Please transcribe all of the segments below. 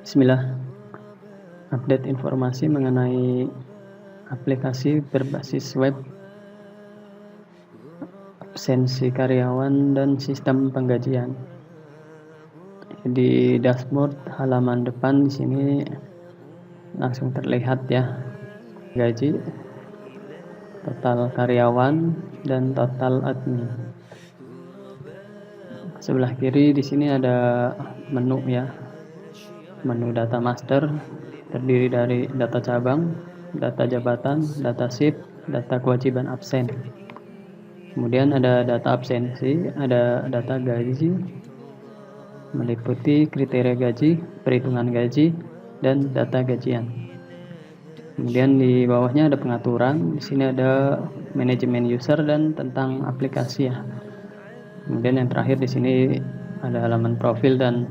Bismillah. Update informasi mengenai aplikasi berbasis web, absensi karyawan, dan sistem penggajian. Di dashboard halaman depan di sini langsung terlihat ya, gaji, total karyawan, dan total admin. Sebelah kiri di sini ada menu ya, menu data master terdiri dari data cabang, data jabatan, data shift, data kewajiban absen. Kemudian ada data absensi, ada data gaji, meliputi kriteria gaji, perhitungan gaji, dan data gajian. Kemudian di bawahnya ada pengaturan, di sini ada manajemen user dan tentang aplikasi ya. Kemudian yang terakhir di sini ada halaman profil dan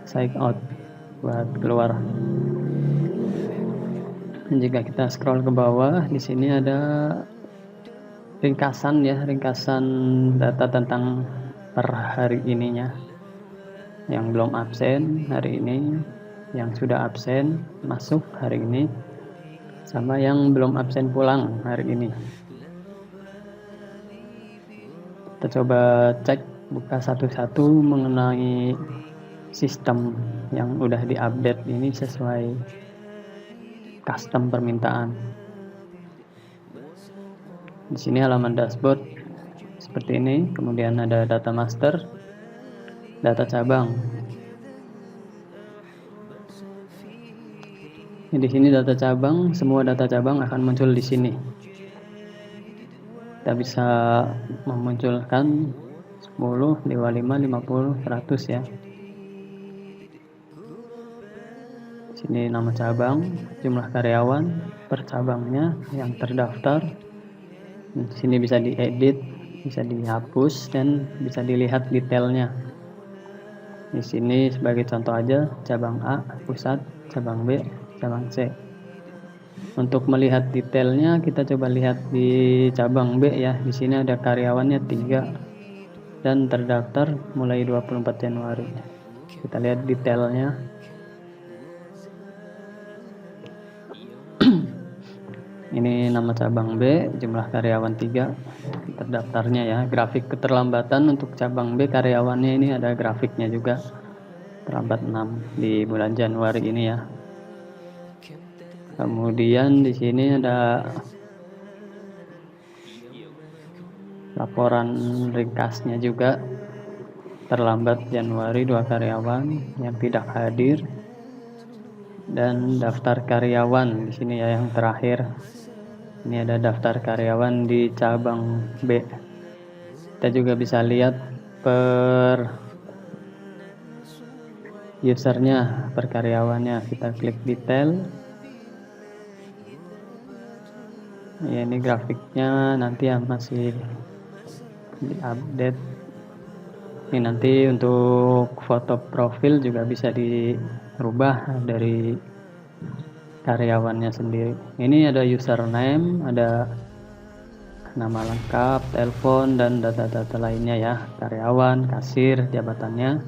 sign out buat keluar. Dan jika kita scroll ke bawah, di sini ada ringkasan ya, ringkasan data tentang per hari ininya. Yang belum absen hari ini, yang sudah absen masuk hari ini, sama yang belum absen pulang hari ini. Kita coba cek, buka satu-satu mengenai sistem yang udah diupdate ini sesuai custom permintaan. Di sini halaman dashboard seperti ini, kemudian ada data master, data cabang. Di sini data cabang, semua data cabang akan muncul di sini. Kita bisa memunculkan 10, 55, 50, 100 ya. Di sini nama cabang, jumlah karyawan per cabangnya yang terdaftar. Di sini bisa diedit, bisa dihapus, dan bisa dilihat detailnya. Di sini sebagai contoh aja, cabang A pusat, cabang B, cabang C. Untuk melihat detailnya kita coba lihat di cabang B ya. Di sini ada karyawannya 3 dan terdaftar mulai 24 Januari. Kita lihat detailnya. Ini nama cabang B, jumlah karyawan 3 terdaftarnya ya. Grafik keterlambatan untuk cabang B karyawannya ini ada grafiknya juga. Terlambat 6 di bulan Januari ini ya. Kemudian di sini ada laporan ringkasnya juga. Terlambat Januari 2 karyawan yang tidak hadir, dan daftar karyawan di sini ya yang terakhir. Ini ada daftar karyawan di cabang B. Kita juga bisa lihat per usernya, per karyawannya. Kita klik detail. Ya, ini grafiknya nanti ya masih diupdate. Ini nanti untuk foto profil juga bisa dirubah dari karyawannya sendiri. Ini ada username, ada nama lengkap, telepon, dan data-data lainnya ya. Karyawan, kasir, jabatannya.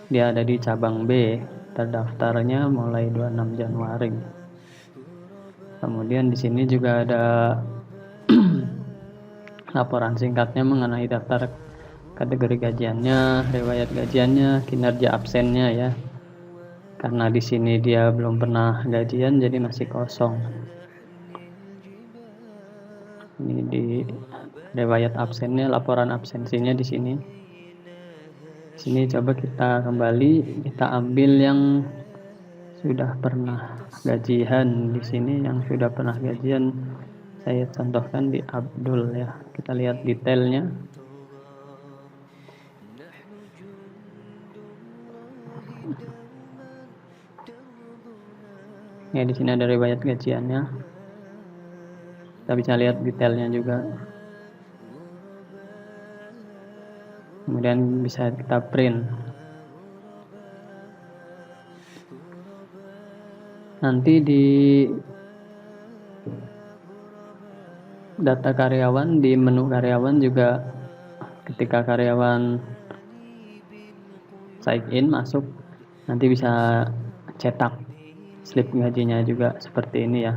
Dia ada di cabang B. Terdaftarnya mulai 26 Januari. Kemudian di sini juga ada laporan singkatnya mengenai daftar kategori gajiannya, riwayat gajiannya, kinerja absennya ya. Karena di sini dia belum pernah gajian jadi masih kosong. Ini di riwayat absennya, laporan absensinya di sini. Di sini coba kita kembali, kita ambil yang sudah pernah gajian. Di sini yang sudah pernah gajian saya contohkan di Abdul ya. Kita lihat detailnya. Ya, di sini ada riwayat gajiannya. Kita bisa lihat detailnya juga. Kemudian bisa kita print. Nanti di data karyawan, di menu karyawan juga ketika karyawan sign in masuk, Nanti bisa cetak slip gajinya juga seperti ini ya.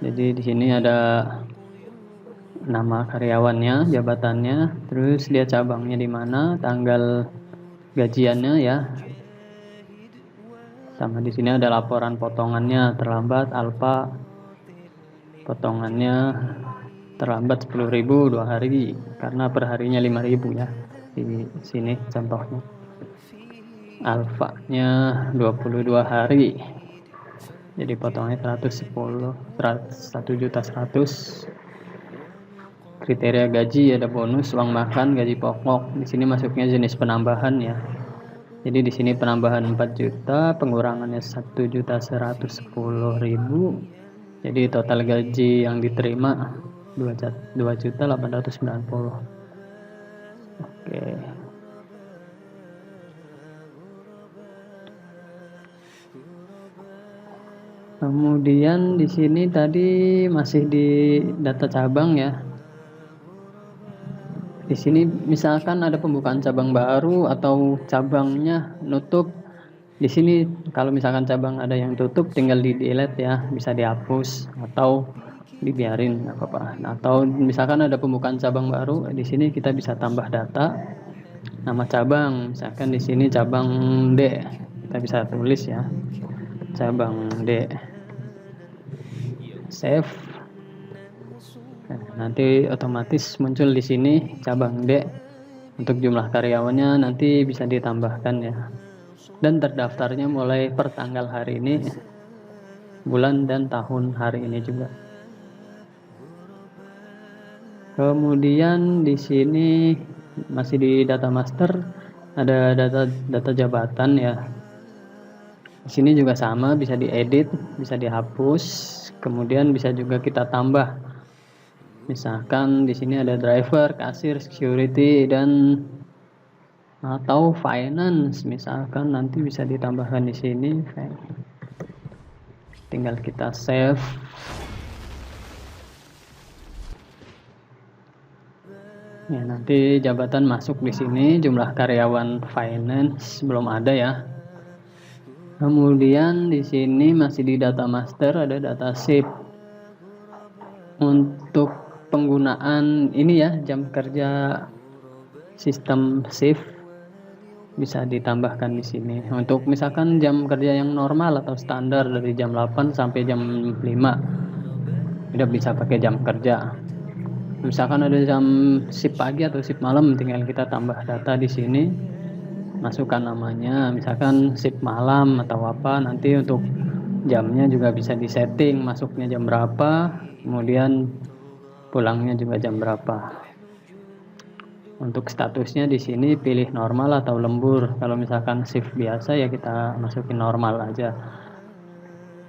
Jadi di sini ada nama karyawannya, jabatannya, terus dia cabangnya di mana, tanggal gajiannya ya. Sama di sini ada laporan potongannya terlambat alfa, potongannya terlambat 10.000 2 hari karena perharinya 5.000 ya. Di sini contohnya. Alfanya 22 hari. Jadi potongannya 1.100.000. Kriteria gaji ada bonus, uang makan, gaji pokok. Di sini masuknya jenis penambahan ya. Jadi di sini penambahan 4 juta, pengurangannya 1.110.000. Jadi total gaji yang diterima 2.890. Oke. Kemudian di sini tadi masih di data cabang ya. Di sini misalkan ada pembukaan cabang baru atau cabangnya nutup. Di sini kalau misalkan cabang ada yang tutup tinggal di delete ya, bisa dihapus atau dibiarin nggak apa-apa. Atau misalkan ada pembukaan cabang baru, di sini kita bisa tambah data nama cabang. Misalkan di sini cabang D, kita bisa tulis ya, cabang D. Save. Nah, nanti otomatis muncul di sini cabang D. Untuk jumlah karyawannya nanti bisa ditambahkan ya. Dan terdaftarnya mulai per tanggal hari ini, bulan dan tahun hari ini juga. Kemudian di sini masih di data master ada data jabatan ya. Di sini juga sama, bisa diedit, bisa dihapus, kemudian bisa juga kita tambah. Misalkan di sini ada driver, kasir, security dan atau finance, misalkan nanti bisa ditambahkan di sini. Tinggal kita save. Ya, nanti jabatan masuk di sini, jumlah karyawan finance belum ada ya. Kemudian di sini masih di data master ada data shift. Untuk penggunaan ini ya, jam kerja sistem shift bisa ditambahkan di sini. Untuk misalkan jam kerja yang normal atau standar dari jam 8 sampai jam 5 udah bisa pakai jam kerja. Misalkan ada jam shift pagi atau shift malam, tinggal kita tambah data di sini, masukkan namanya, misalkan shift malam atau apa, nanti untuk jamnya juga bisa disetting, masuknya jam berapa, kemudian pulangnya juga jam berapa. Untuk statusnya di sini pilih normal atau lembur. Kalau misalkan shift biasa ya kita masukin normal aja.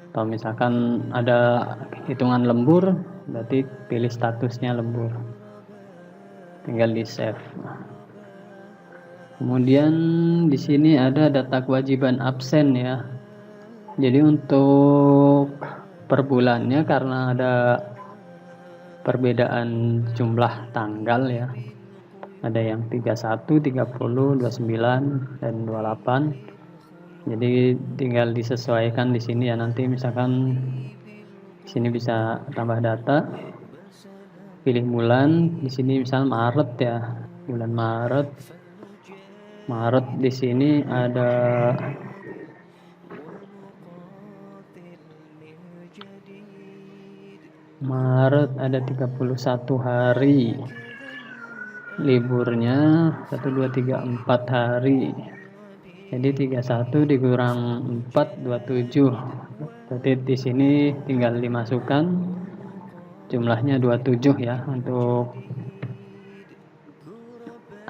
Atau misalkan ada hitungan lembur, berarti pilih statusnya lembur. Tinggal di save. Kemudian di sini ada data kewajiban absen ya. Jadi untuk per bulannya karena ada perbedaan jumlah tanggal ya. Ada yang 31, 30, 29 dan 28. Jadi tinggal disesuaikan di sini ya, nanti misalkan di sini bisa tambah data, pilih bulan, di sini misal Maret ya, bulan Maret di sini ada Maret ada 31 hari, liburnya 1, 2, 3, 4 hari. Jadi 31 dikurang 4, 27. Berarti di sini tinggal dimasukkan jumlahnya 27 ya untuk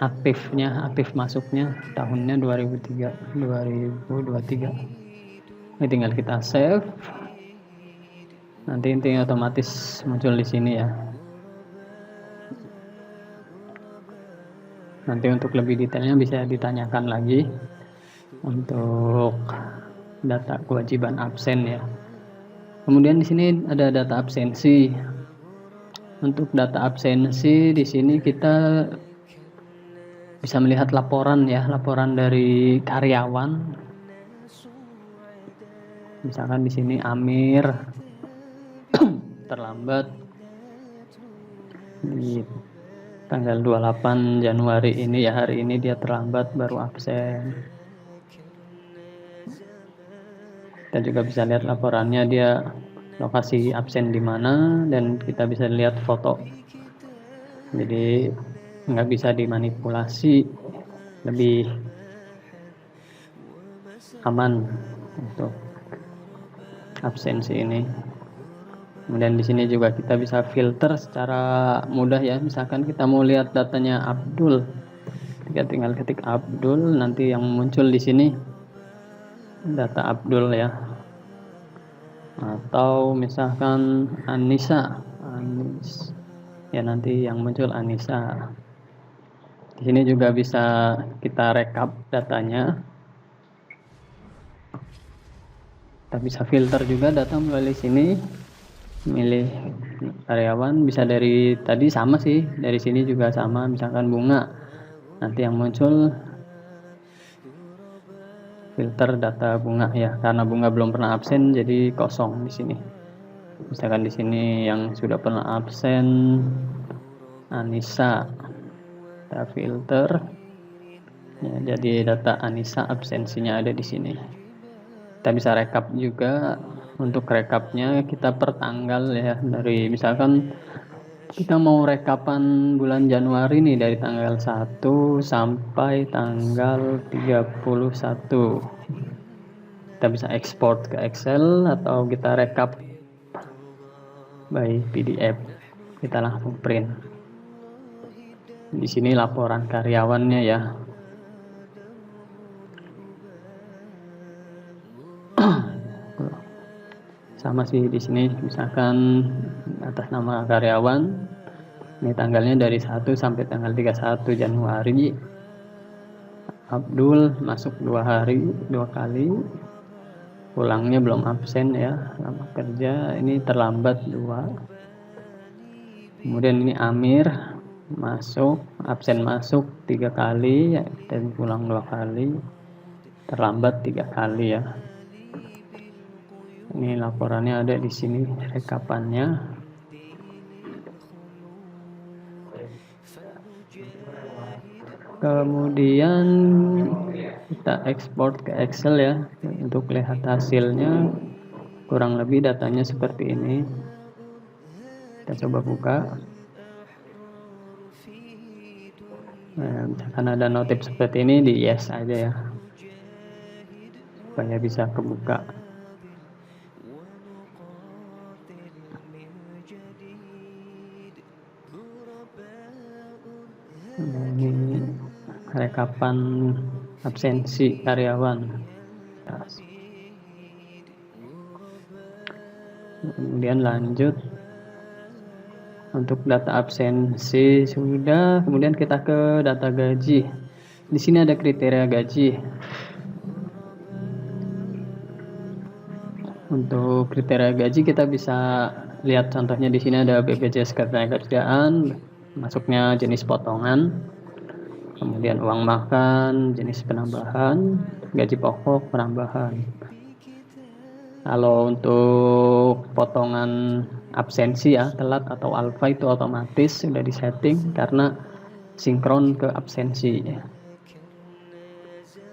aktif masuknya tahunnya 2023. Ini tinggal kita save. Nanti intinya otomatis muncul di sini ya. Nanti untuk lebih detailnya bisa ditanyakan lagi untuk data kewajiban absen ya. Kemudian di sini ada data absensi. Untuk data absensi di sini kita bisa melihat laporan ya, laporan dari karyawan. Misalkan di sini Amir terlambat di tanggal 28 Januari ini ya, hari ini dia terlambat baru absen. Kita juga bisa lihat laporannya dia lokasi absen di mana, dan kita bisa lihat foto. Jadi nggak bisa dimanipulasi, lebih aman untuk absensi ini. Kemudian di sini juga kita bisa filter secara mudah ya. Misalkan kita mau lihat datanya Abdul, kita tinggal ketik Abdul, nanti yang muncul di sini data Abdul ya. Atau misalkan Anissa, ya nanti yang muncul Anissa. Di sini juga bisa kita rekap datanya. Kita bisa filter juga data melalui sini, milih karyawan, bisa dari tadi sama sih, dari sini juga sama, misalkan bunga, nanti yang muncul filter data bunga ya, karena bunga belum pernah absen jadi kosong di sini. Misalkan di sini yang sudah pernah absen Anissa, kita filter ya, jadi data Anissa absensinya ada di sini. Kita bisa rekap juga. Untuk rekapnya kita per tanggal ya, dari misalkan kita mau rekapan bulan Januari nih, dari tanggal 1 sampai tanggal 31. Kita bisa ekspor ke Excel atau kita rekap by PDF. Kita langsung print. Di sini laporan karyawannya ya. Sama sih di sini, misalkan atas nama karyawan, ini tanggalnya dari 1 sampai tanggal 31 Januari. Abdul masuk 2 hari, 2 kali. Pulangnya belum absen ya, lama kerja, ini terlambat 2. Kemudian ini Amir masuk, absen masuk 3 kali dan pulang 2 kali, terlambat 3 kali ya. Ini laporannya ada di sini, rekapannya. Kemudian kita ekspor ke Excel ya, untuk lihat hasilnya. Kurang lebih datanya seperti ini. Kita coba buka. Nah, misalkan ada notif seperti ini, di yes aja ya, supaya bisa kebuka. Nah, ini rekapan absensi karyawan. Kemudian lanjut, untuk data absensi sudah. Kemudian kita ke data gaji. Di sini ada kriteria gaji. Untuk kriteria gaji kita bisa lihat contohnya di sini ada BPJS Ketenagakerjaan, masuknya jenis potongan, kemudian uang makan, jenis penambahan, gaji pokok penambahan. Kalau untuk potongan absensi ya, telat atau alfa itu otomatis sudah disetting karena sinkron ke absensi.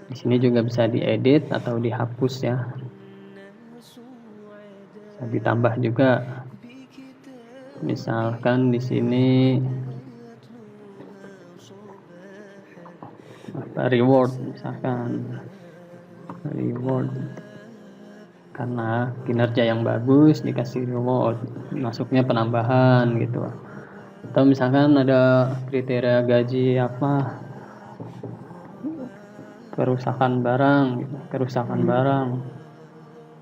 Di sini juga bisa diedit atau dihapus ya. Bisa ditambah juga. Misalkan di sini reward, misalkan reward karena kinerja yang bagus dikasih reward, masuknya penambahan gitu. Atau misalkan ada kriteria gaji apa, kerusakan barang gitu, kerusakan barang.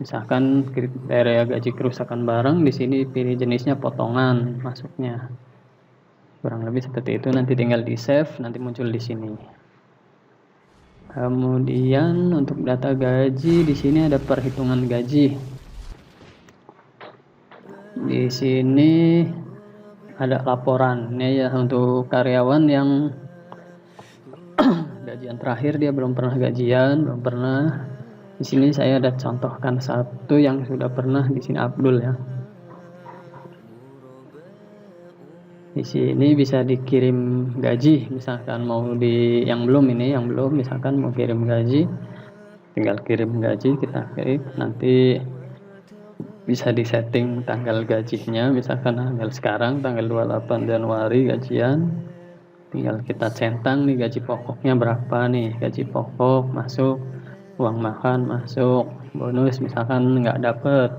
Misalkan kriteria gaji kerusakan barang, di sini pilih jenisnya potongan, masuknya. Kurang lebih seperti itu, nanti tinggal di save, nanti muncul di sini. Kemudian untuk data gaji di sini ada perhitungan gaji. Di sini ada laporannya ya, untuk karyawan yang gajian terakhir dia belum pernah gajian, belum pernah. Di sini saya ada contohkan satu yang sudah pernah, di sini Abdul ya. Di sini bisa dikirim gaji, misalkan mau yang belum misalkan mau kirim gaji, tinggal kirim gaji, kita klik, nanti bisa disetting tanggal gajinya, misalkan tanggal sekarang tanggal 28 Januari gajian, tinggal kita centang nih gaji pokoknya berapa nih, gaji pokok masuk, uang makan masuk, bonus misalkan nggak dapet,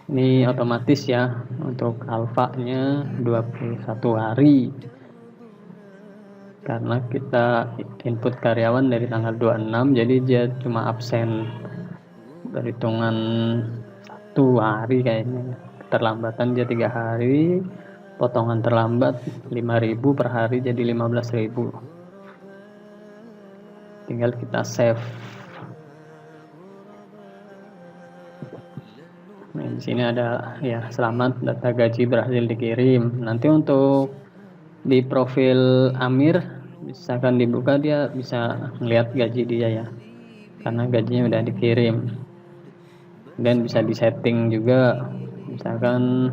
ini otomatis ya untuk alfanya 21 hari karena kita input karyawan dari tanggal 26, jadi dia cuma absen berhitungan 1 hari kayaknya, keterlambatan dia 3 hari, potongan terlambat 5.000 per hari jadi 15.000, tinggal kita save. Nah, di sini ada ya, selamat data gaji berhasil dikirim. Nanti untuk di profil Amir misalkan dibuka, dia bisa melihat gaji dia ya, karena gajinya udah dikirim. Dan bisa disetting juga, misalkan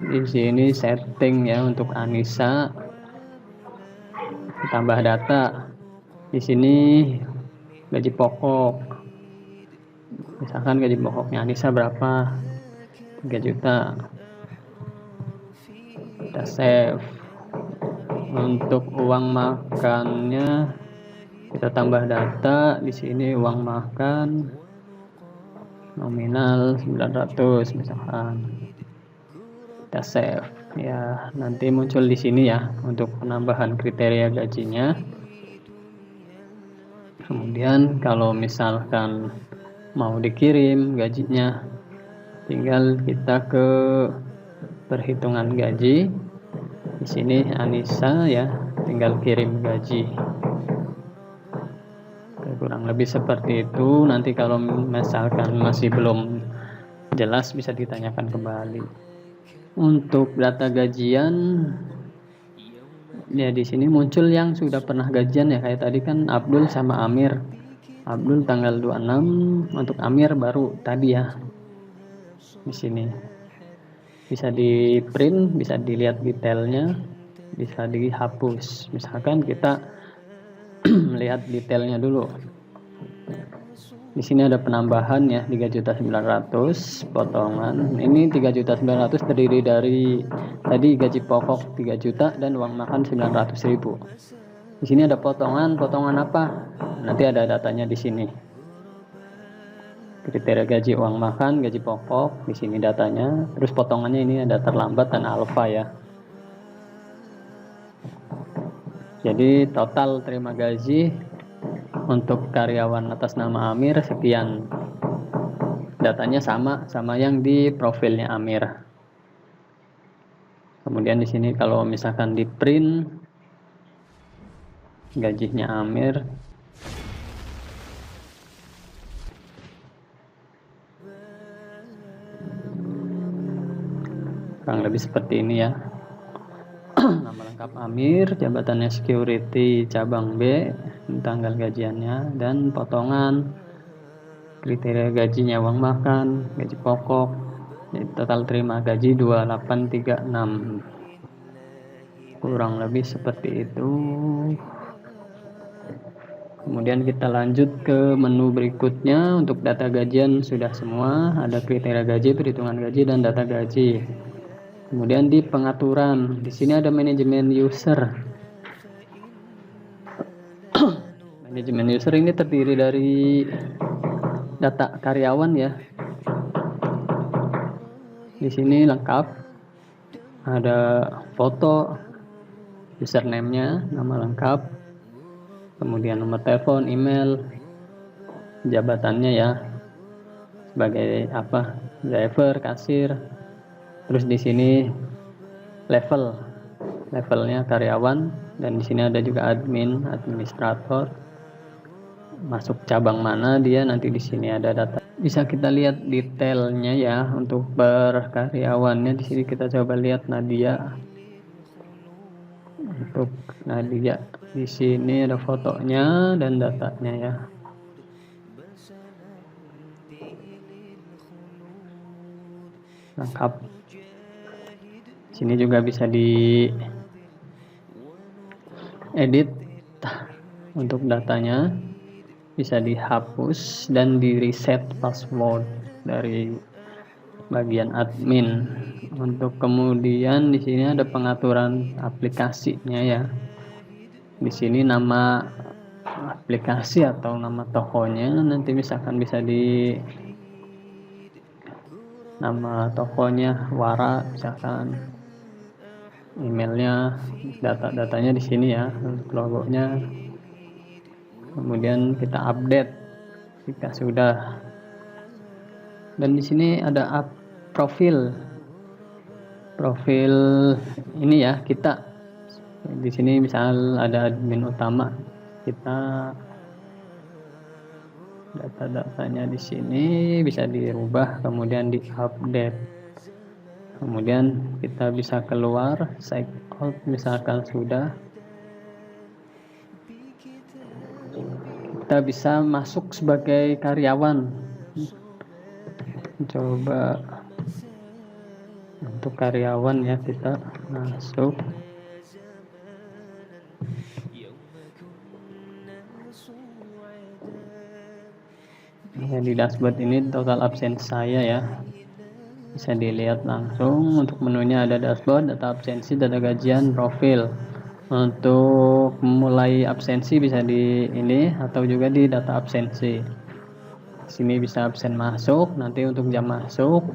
di sini setting ya untuk Anissa, tambah data. Di sini gaji pokok. Misalkan gaji pokoknya Anissa berapa? 3 juta. Kita save. Untuk uang makannya kita tambah data. Di sini uang makan nominal 900 misalkan. Kita save. Ya, nanti muncul di sini ya untuk penambahan kriteria gajinya. Kemudian kalau misalkan mau dikirim gajinya, tinggal kita ke perhitungan gaji. Di sini Anissa ya, tinggal kirim gaji. Kurang lebih seperti itu. Nanti kalau misalkan masih belum jelas bisa ditanyakan kembali. Untuk data gajian ya, di sini muncul yang sudah pernah gajian ya, kayak tadi kan Abdul sama Amir. Abdul tanggal 26, untuk Amir baru tadi ya. Di sini bisa di print, bisa dilihat detailnya, bisa dihapus. Misalkan kita melihat detailnya dulu. Di sini ada penambahan ya, 3.900.000 potongan. Ini 3.900.000 terdiri dari tadi gaji pokok 3 juta dan uang makan 900.000. Di sini ada potongan apa? Nanti ada datanya di sini. Kriteria gaji, uang makan, gaji pokok, di sini datanya. Terus potongannya ini ada terlambat dan alfa ya. Jadi total terima gaji untuk karyawan atas nama Amir sekian. Datanya sama yang di profilnya Amir. Kemudian di sini kalau misalkan di print gajinya Amir, kurang lebih seperti ini ya. Nama lengkap Amir, jabatannya security cabang B, tanggal gajiannya, dan potongan, kriteria gajinya, uang makan, gaji pokok. Jadi total terima gaji 2836. Kurang lebih seperti itu. Kemudian kita lanjut ke menu berikutnya. Untuk data gajian sudah semua, ada kriteria gaji, perhitungan gaji, dan data gaji. Kemudian di pengaturan, di sini ada manajemen user. Manajemen user ini terdiri dari data karyawan ya. Di sini lengkap, ada foto, username-nya, nama lengkap, kemudian nomor telepon, email, jabatannya ya, sebagai apa, driver, kasir. Terus di sini levelnya karyawan, dan di sini ada juga admin, administrator, masuk cabang mana dia, nanti di sini ada data. Bisa kita lihat detailnya ya untuk per karyawannya. Di sini kita coba lihat Nadia. Untuk Nadia Di sini ada fotonya dan datanya ya. Lengkap. Sini juga bisa di edit untuk datanya, bisa dihapus dan di reset password dari bagian admin. Untuk kemudian di sini ada pengaturan aplikasinya ya. Di sini nama aplikasi atau nama tokonya nanti misalkan bisa di nama tokonya Wara, misalkan emailnya, data-datanya di sini ya, logonya. Kemudian kita update jika sudah. Dan di sini ada profil ini ya kita. Di sini misal ada admin utama, kita data-datanya di sini bisa dirubah kemudian diupdate. Kemudian kita bisa keluar, sign out misalkan sudah. Kita bisa masuk sebagai karyawan. Coba untuk karyawan ya, kita masuk. Ya, di dashboard ini total absen saya ya, bisa dilihat langsung. Untuk menunya ada dashboard, data absensi, data gajian, profil. Untuk mulai absensi bisa di ini atau juga di data absensi. Sini bisa absen masuk, nanti untuk jam masuk,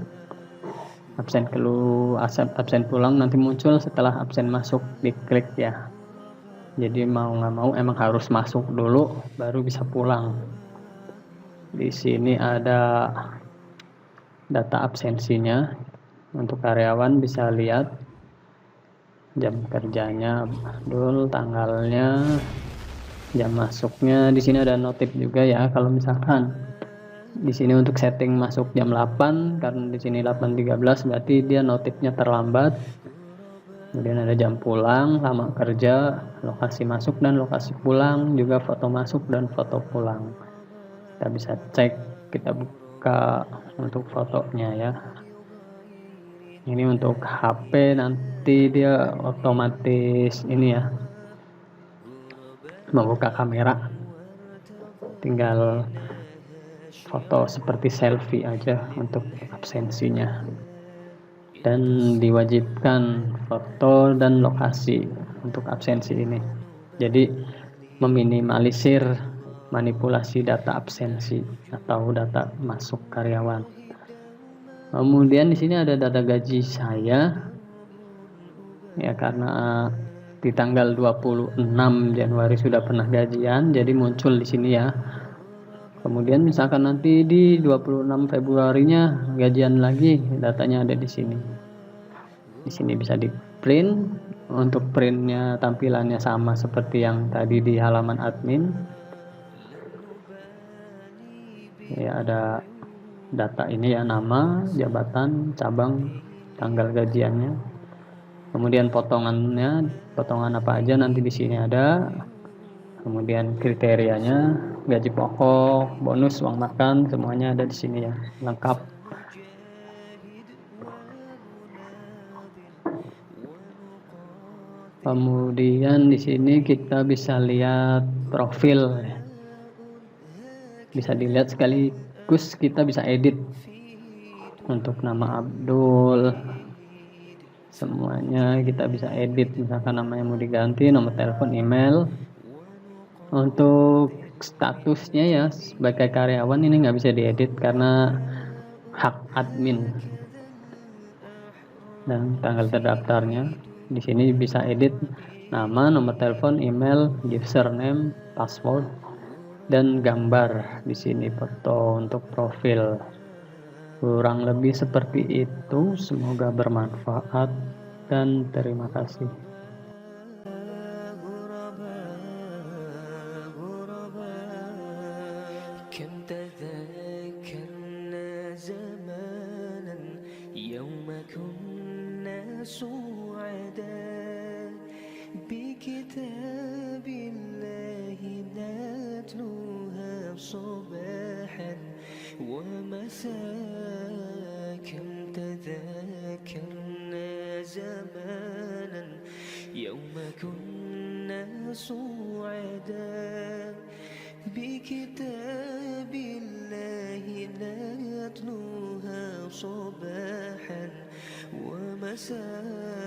absen pulang nanti muncul setelah absen masuk, diklik ya. Jadi mau nggak mau emang harus masuk dulu baru bisa pulang. Di sini ada data absensinya. Untuk karyawan bisa lihat jam kerjanya Abdul, tanggalnya, jam masuknya. Di sini ada notif juga ya, kalau misalkan di sini untuk setting masuk jam 8, karena di sini 8.13 berarti dia notifnya terlambat. Kemudian ada jam pulang, lama kerja, lokasi masuk dan lokasi pulang, juga foto masuk dan foto pulang. Kita bisa cek, kita buka untuk fotonya ya. Ini untuk HP nanti dia otomatis ini ya, membuka kamera, tinggal foto seperti selfie aja untuk absensinya. Dan diwajibkan foto dan lokasi untuk absensi ini. Jadi meminimalisir manipulasi data absensi atau data masuk karyawan. Kemudian di sini ada data gaji saya ya, karena di tanggal 26 Januari sudah pernah gajian, jadi muncul di sini ya. Kemudian misalkan nanti di 26 Februarinya gajian lagi, datanya ada di sini. Di sini bisa di print. Untuk printnya tampilannya sama seperti yang tadi di halaman admin. Ya, ada data ini ya, nama, jabatan, cabang, tanggal gajiannya. Kemudian potongannya, potongan apa aja nanti di sini ada. Kemudian kriterianya, gaji pokok, bonus, uang makan, semuanya ada di sini ya, lengkap. Kemudian di sini kita bisa lihat profil. Bisa dilihat sekaligus kita bisa edit untuk nama Abdul. Semuanya kita bisa edit, misalkan namanya mau diganti, nomor telepon, email. Untuk statusnya ya sebagai karyawan ini nggak bisa diedit karena hak admin. Dan tanggal terdaftarnya di sini bisa edit nama, nomor telepon, email, username, password, dan gambar. Di sini foto untuk profil. Kurang lebih seperti itu. Semoga bermanfaat dan terima kasih. كم تذكرنا زمانا يوم كنا سعدا بكتاب صباحا ومساء، كم تذاكرنا زمانا يوم كنا سعدا بكتاب الله نتلوها صباحا ومساء.